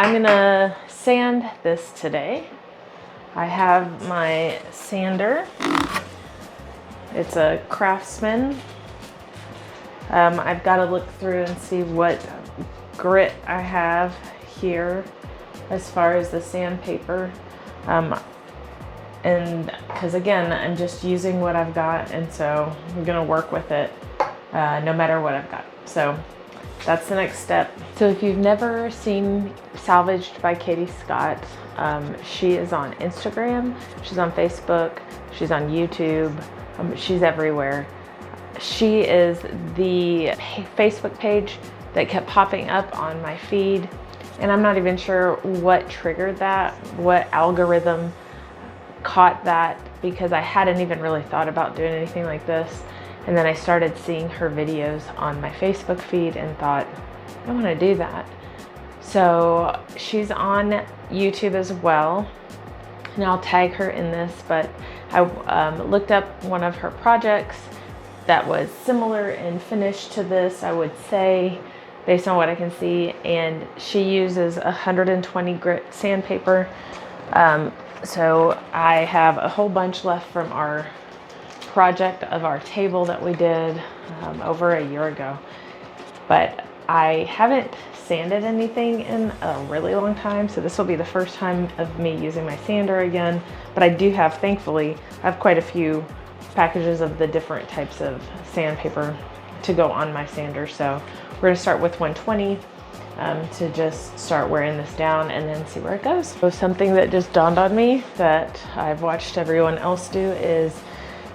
I'm gonna sand this today. I have my sander. It's a Craftsman. I've got to look through and see what grit I have here as far as the sandpaper. And because again, I'm just using what I've got, and so I'm gonna work with it no matter what I've got. So that's the next step. So if you've never seen Salvaged by Katie Scott, she is on Instagram, she's on Facebook, she's on YouTube, she's everywhere. She is the Facebook page that kept popping up on my feed, and I'm not even sure what triggered that, what algorithm caught that, because I hadn't even really thought about doing anything like this. And then I started seeing her videos on my Facebook feed and thought, I want to do that. So she's on YouTube as well, and I'll tag her in this, but I looked up one of her projects that was similar in finish to this, I would say, based on what I can see, and she uses 120 grit sandpaper. So I have a whole bunch left from our project of our table that we did over a year ago, but I haven't sanded anything in a really long time, so this will be the first time of me using my sander again. But I do have, thankfully, I have quite a few packages of the different types of sandpaper to go on my sander. So we're going to start with 120 to just start wearing this down and then see where it goes. So something that just dawned on me that I've watched everyone else do is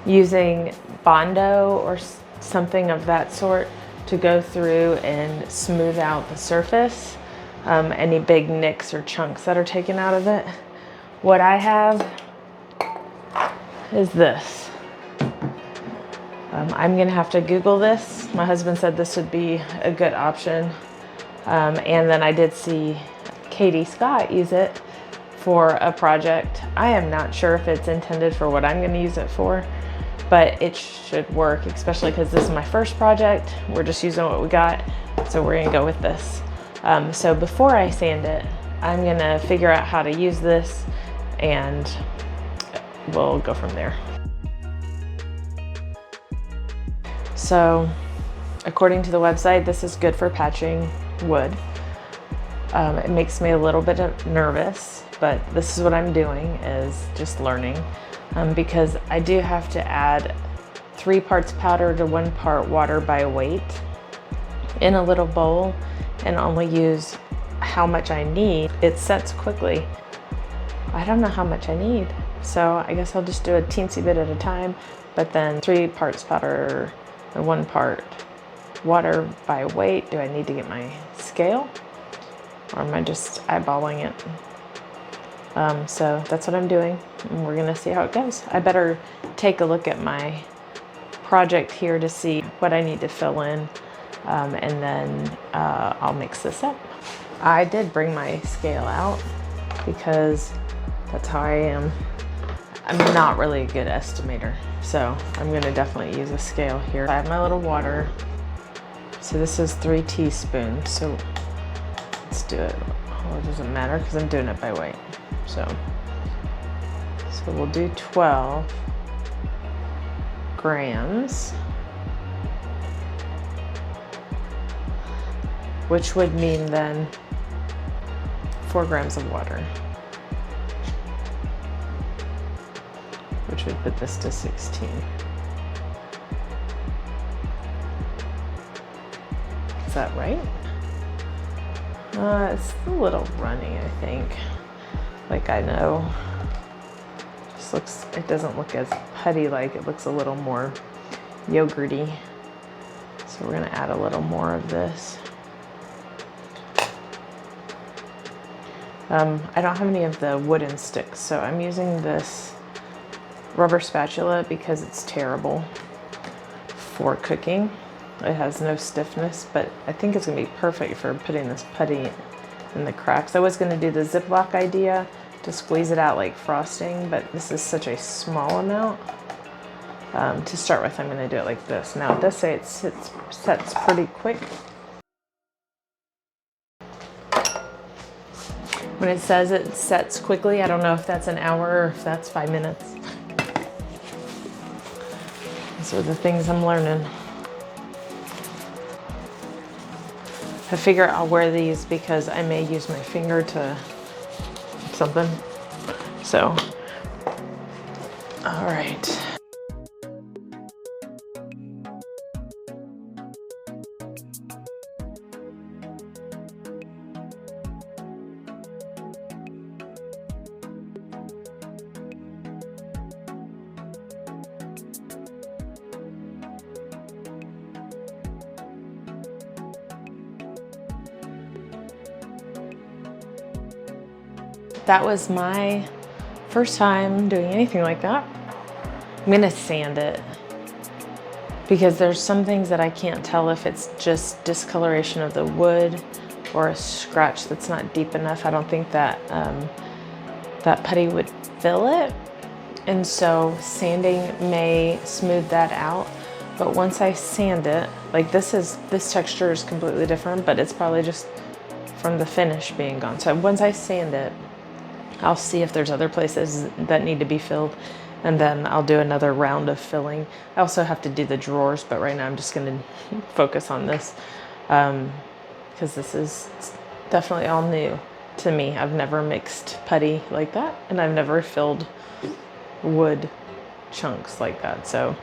using Bondo or something of that sort to go through and smooth out the surface, any big nicks or chunks that are taken out of it. What I have is this. I'm gonna have to Google this. My husband said this would be a good option. And then I did see Katie Scott use it for a project. I am not sure if it's intended for what I'm gonna use it for, but it should work, especially because this is my first project. We're just using what we got, so we're gonna go with this. So before I sand it, I'm gonna figure out how to use this, and we'll go from there. So according to the website, this is good for patching wood. It makes me a little bit nervous, but this is what I'm doing, is just learning. Because I do have to add 3 parts powder to 1 part water by weight in a little bowl, and only use how much I need. It sets quickly. I don't know how much I need, so I guess I'll just do a teensy bit at a time, but then 3 parts powder and 1 part water by weight. Do I need to get my scale, or am I just eyeballing it? So that's what I'm doing, and we're gonna see how it goes. I better take a look at my project here to see what I need to fill in, and then I'll mix this up. I did bring my scale out because that's how I am. I'm not really a good estimator, so I'm gonna definitely use a scale here. I have my little water. So this is 3 teaspoons, so let's do it. Oh, it doesn't matter because I'm doing it by weight. So we'll do 12 grams, which would mean then 4 grams of water, which would put this to 16. Is that right? It's a little runny, I think. Like, I know, just looks, it doesn't look as putty-like, it looks a little more yogurty. So we're gonna add a little more of this. I don't have any of the wooden sticks, so I'm using this rubber spatula because it's terrible for cooking. It has no stiffness, but I think it's gonna be perfect for putting this putty in the cracks. I was gonna do the Ziploc idea to squeeze it out like frosting, but this is such a small amount. To start with, I'm gonna do it like this. Now it does say it sets pretty quick. When it says it sets quickly, I don't know if that's an hour or if that's 5 minutes. These are the things I'm learning. I figure I'll wear these because I may use my finger to something. So, all right. That was my first time doing anything like that. I'm gonna sand it because there's some things that I can't tell if it's just discoloration of the wood or a scratch that's not deep enough. I don't think that that putty would fill it. And so sanding may smooth that out. But once I sand it, like this texture is completely different, but it's probably just from the finish being gone. So once I sand it, I'll see if there's other places that need to be filled, and then I'll do another round of filling. I also have to do the drawers, but right now I'm just gonna focus on this because this is definitely all new to me. I've never mixed putty like that, and I've never filled wood chunks like that. So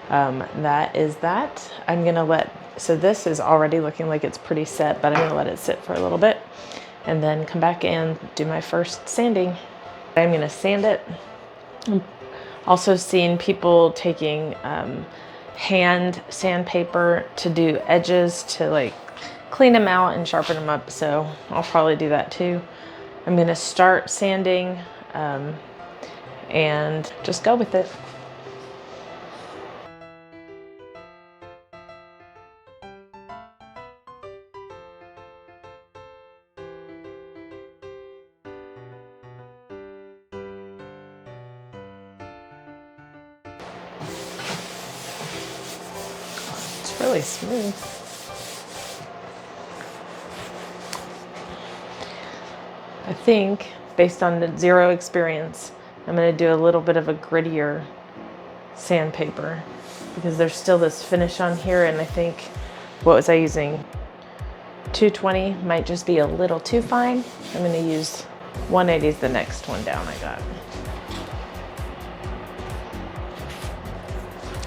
that is that. I'm gonna so this is already looking like it's pretty set, but I'm gonna let it sit for a little bit and then come back and do my first sanding. I'm gonna sand it. I'm also seeing people taking hand sandpaper to do edges to like clean them out and sharpen them up. So I'll probably do that too. I'm gonna start sanding and just go with it. Really smooth. I think, based on the zero experience, I'm going to do a little bit of a grittier sandpaper because there's still this finish on here, and I think, what was I using? 220 might just be a little too fine. I'm going to use 180 is the next one down I got.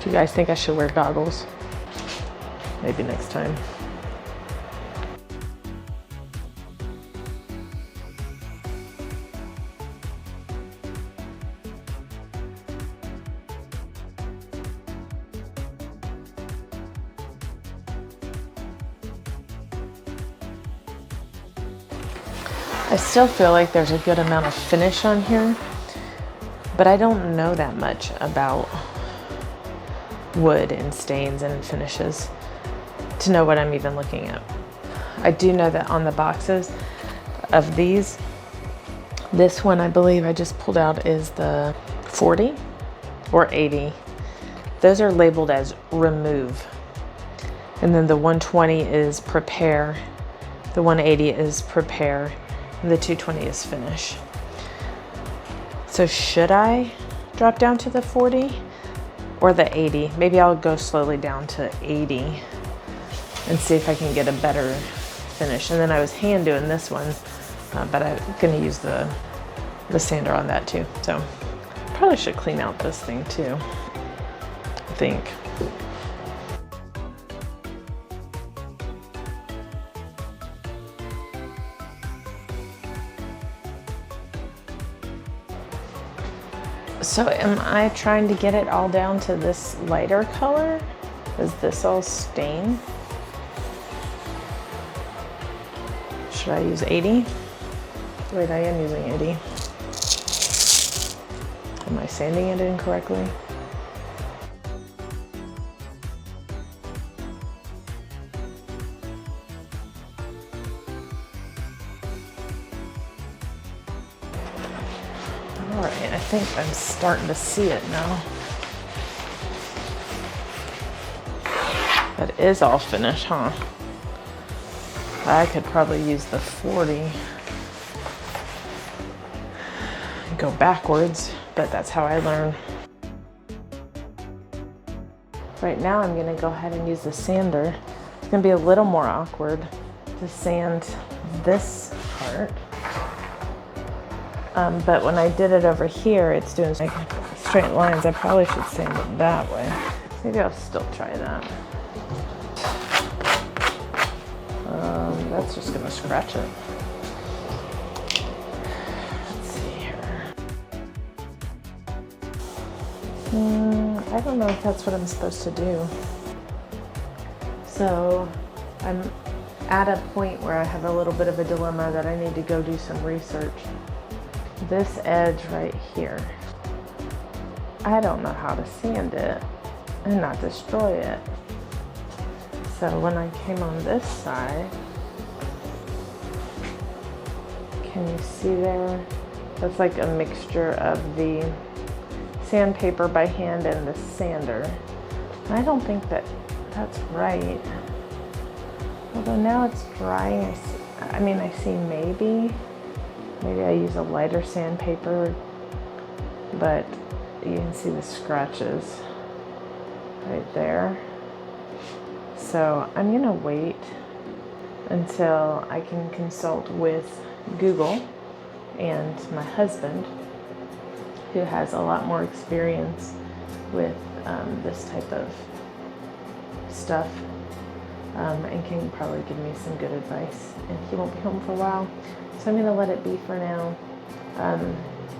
Do you guys think I should wear goggles? Maybe next time. I still feel like there's a good amount of finish on here, but I don't know that much about wood and stains and finishes to know what I'm even looking at. I do know that on the boxes of these, this one I believe I just pulled out is the 40 or 80. Those are labeled as remove. And then the 120 is prepare. The 180 is prepare. And the 220 is finish. So should I drop down to the 40 or the 80? Maybe I'll go slowly down to 80 and see if I can get a better finish. And then I was hand doing this one, but I'm gonna use the sander on that too. So probably should clean out this thing too, I think. So am I trying to get it all down to this lighter color? Is this all stained? Should I use 80? Wait, I am using 80. Am I sanding it incorrectly? All right, I think I'm starting to see it now. That is all finished, huh? I could probably use the 40. go backwards, but that's how I learn. Right now I'm gonna go ahead and use the sander. It's gonna be a little more awkward to sand this part. But when I did it over here, it's doing like straight lines. I probably should sand it that way. Maybe I'll still try that. That's just gonna scratch it. Let's see here. I don't know if that's what I'm supposed to do. So I'm at a point where I have a little bit of a dilemma that I need to go do some research. This edge right here, I don't know how to sand it and not destroy it. So when I came on this side, can you see there? That's like a mixture of the sandpaper by hand and the sander. I don't think that that's right. Although now it's drying, I see maybe I use a lighter sandpaper, but you can see the scratches right there. So I'm gonna wait until I can consult with Google and my husband, who has a lot more experience with this type of stuff, and can probably give me some good advice. And he won't be home for a while, so I'm gonna let it be for now,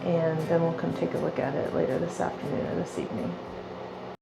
and then we'll come take a look at it later this afternoon or this evening.